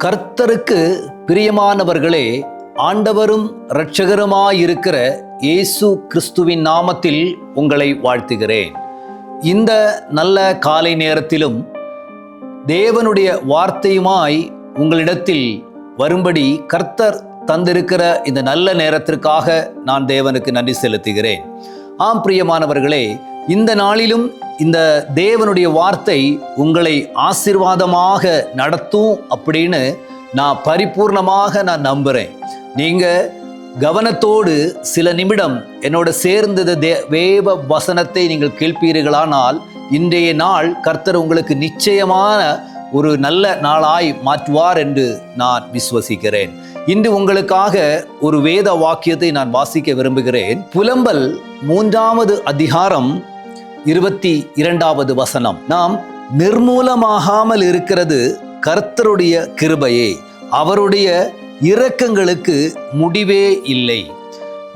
கர்த்தருக்கு பிரியமானவர்களே, ஆண்டவரும் இரட்சகருமாயிருக்கிற இயேசு கிறிஸ்துவின் நாமத்தில் உங்களை வாழ்த்துகிறேன். இந்த நல்ல காலை நேரத்திலும் தேவனுடைய வார்த்தையுமாய் உங்களிடத்தில் வரும்படி கர்த்தர் தந்திருக்கிற இந்த நல்ல நேரத்திற்காக நான் தேவனுக்கு நன்றி செலுத்துகிறேன். ஆம் பிரியமானவர்களே, இந்த நாளிலும் இந்த தேவனுடைய வார்த்தை உங்களை ஆசீர்வாதமாக நடத்தும் அப்படின்னு நான் பரிபூர்ணமாக நம்புகிறேன். நீங்கள் கவனத்தோடு சில நிமிடம் என்னோட சேர்ந்த வேத வசனத்தை நீங்கள் கேட்பீர்களானால் இன்றைய நாள் கர்த்தர் உங்களுக்கு நிச்சயமான ஒரு நல்ல நாளாய் மாற்றுவார் என்று நான் விசுவசிக்கிறேன். இன்று உங்களுக்காக ஒரு வேத வாக்கியத்தை நான் வாசிக்க விரும்புகிறேன். புலம்பல் 3வது அதிகாரம் 22வது வசனம். நாம் நிர்மூலமாகாமல் இருக்கிறது கர்த்தருடைய கிருபையே, அவருடைய இரக்கங்களுக்கு முடிவே இல்லை.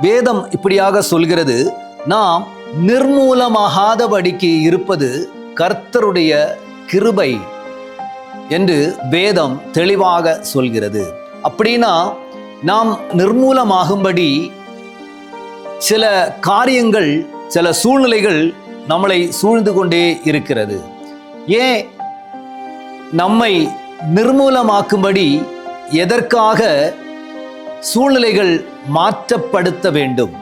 வேதம் இப்படியாக சொல்கிறது, நாம் நிர்மூலமாகாதபடிக்கு இருப்பது கர்த்தருடைய கிருபை என்று வேதம் தெளிவாக சொல்கிறது. அப்படின்னா நாம் நிர்மூலமாகும்படி சில காரியங்கள், சில சூழ்நிலைகள் நம்மளை சூழ்ந்து கொண்டே இருக்கிறது. ஏன் நம்மை நிர்மூலமாக்கும்படி, எதற்காக சூழ்நிலைகள் மாற்றப்படுத்த வேண்டும்?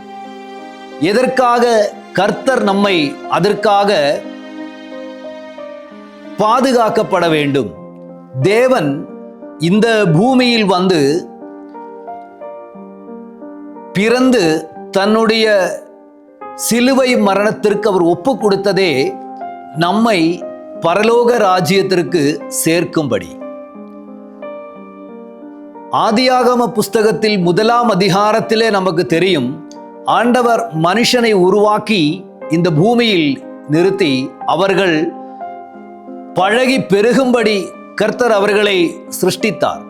எதற்காக கர்த்தர் நம்மை அதற்காக பாதுகாக்கப்பட வேண்டும்? தேவன் இந்த பூமியில் வந்து பிறந்து தன்னுடைய சிலுவை மரணத்திற்கு அவர் ஒப்பு கொடுத்ததே நம்மை பரலோக ராஜ்யத்திற்கு சேர்க்கும்படி. ஆதியாகம புஸ்தகத்தில் 1ஆம் அதிகாரத்திலே நமக்கு தெரியும், ஆண்டவர் மனுஷனை உருவாக்கி இந்த பூமியில் நிறுத்தி அவர்கள் பழகி பெருகும்படி கர்த்தர் அவர்களை சிருஷ்டித்தார்.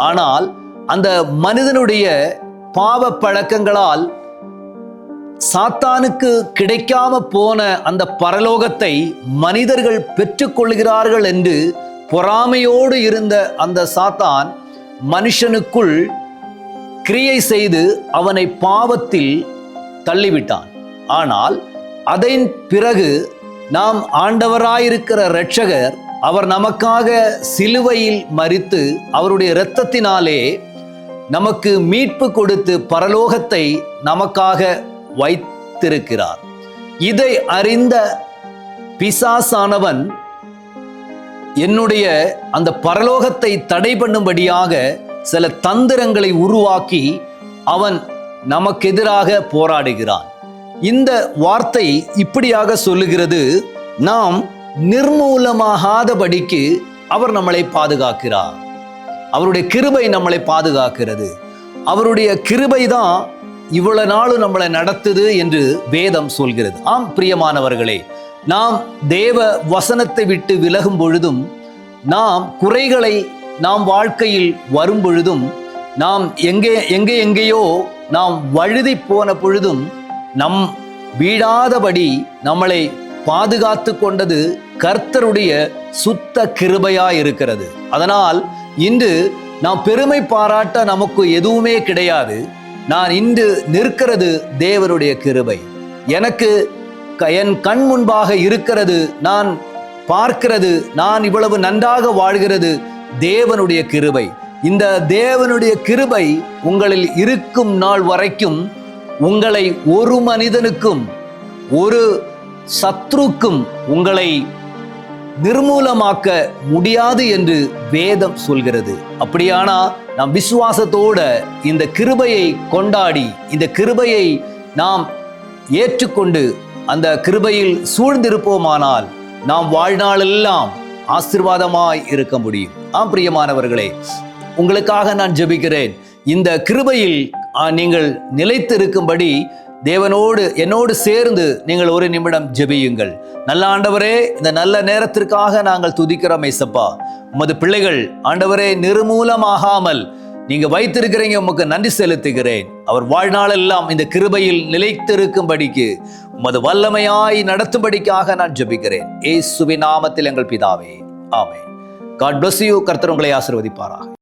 ஆனால் அந்த மனிதனுடைய பாவ பழக்கங்களால் சாத்தானுக்கு கிடைக்காம போன அந்த பரலோகத்தை மனிதர்கள் பெற்றுக்கொள்கிறார்கள் என்று பொறாமையோடு இருந்த அந்த சாத்தான் மனுஷனுக்குள் கிரியை செய்து அவனை பாவத்தில் தள்ளிவிட்டான். ஆனால் அதன் பிறகு நாம் ஆண்டவராயிருக்கிற இரட்சகர், அவர் நமக்காக சிலுவையில் மரித்து அவருடைய இரத்தத்தினாலே நமக்கு மீட்பு கொடுத்து பரலோகத்தை நமக்காக வைத்திருக்கிறார். இதை அறிந்த பிசாசானவன் என்னுடைய அந்த பரலோகத்தை தடை பண்ணும்படியாக சில தந்திரங்களை உருவாக்கி அவன் நமக்கு எதிராக போராடுகிறான். இந்த வார்த்தை இப்படியாக சொல்லுகிறது, நாம் நிர்மூலமாகாதபடிக்கு அவர் நம்மளை பாதுகாக்கிறார். அவருடைய கிருபை நம்மளை பாதுகாக்கிறது. அவருடைய கிருபை தான் இவ்வளவு நாளும் நம்மளை நடத்துது என்று வேதம் சொல்கிறது. ஆம் பிரியமானவர்களே, நாம் தேவ வசனத்தை விட்டு விலகும் பொழுதும், நாம் குறைகளை நாம் வாழ்க்கையில் வரும் பொழுதும், நாம் எங்கேயோ நாம் வழுதி போன பொழுதும் நம் வீழாதபடி நம்மளை பாதுகாத்து கொண்டது கர்த்தருடைய சுத்த கிருபையாயிருக்கிறது. அதனால் இன்று நாம் பெருமை பாராட்ட நமக்கு எதுவுமே கிடையாது. நான் இன்று நிற்கிறது தேவனுடைய கிருபை. எனக்கு என் கண் முன்பாக இருக்கிறது, நான் பார்க்கிறது, நான் இவ்வளவு நன்றாக வாழ்கிறது தேவனுடைய கிருபை. இந்த தேவனுடைய கிருபை உங்களில் இருக்கும் நாள் வரைக்கும் உங்களை ஒரு மனிதனுக்கும் ஒரு சத்ருக்கும் உங்களை நிர்மூலமாக்க முடியாது என்று வேதம் சொல்கிறது. அப்படியானா நாம் விசுவாசத்தோட இந்த கிருபையை கொண்டாடி, இந்த கிருபையை நாம் ஏற்றுக்கொண்டு அந்த கிருபையில் சூழ்ந்திருப்போமானால் நாம் வாழ்நாளெல்லாம் ஆசீர்வாதமாய் இருக்க முடியும். ஆம் பிரியமானவர்களே, உங்களுக்காக நான் ஜெபிக்கிறேன். இந்த கிருபையில் நீங்கள் நிலைத்திருக்கும்படி தேவனோடு என்னோடு சேர்ந்து நீங்கள் ஒரு நிமிடம் ஜெபியுங்கள். நல்ல ஆண்டவரே, இந்த நல்ல நேரத்திற்காக நாங்கள் துதிக்கிறோம் ஏசப்பா. உமது பிள்ளைகள் ஆண்டவரே நிர்மூலமாகாமல் நீங்க வைத்திருக்கிறீங்க, உமக்கு நன்றி செலுத்துகிறேன். அவர் வாழ்நாளெல்லாம் இந்த கிருபையில் நிலைத்திருக்கும்படிக்கு உமது வல்லமையாய் நடத்தும்படிக்காக நான் ஜெபிக்கிறேன். இயேசுவின் நாமத்தில் எங்கள் பிதாவே, ஆமென். God bless you. கர்த்தர் உங்களை ஆசீர்வதிப்பாராக.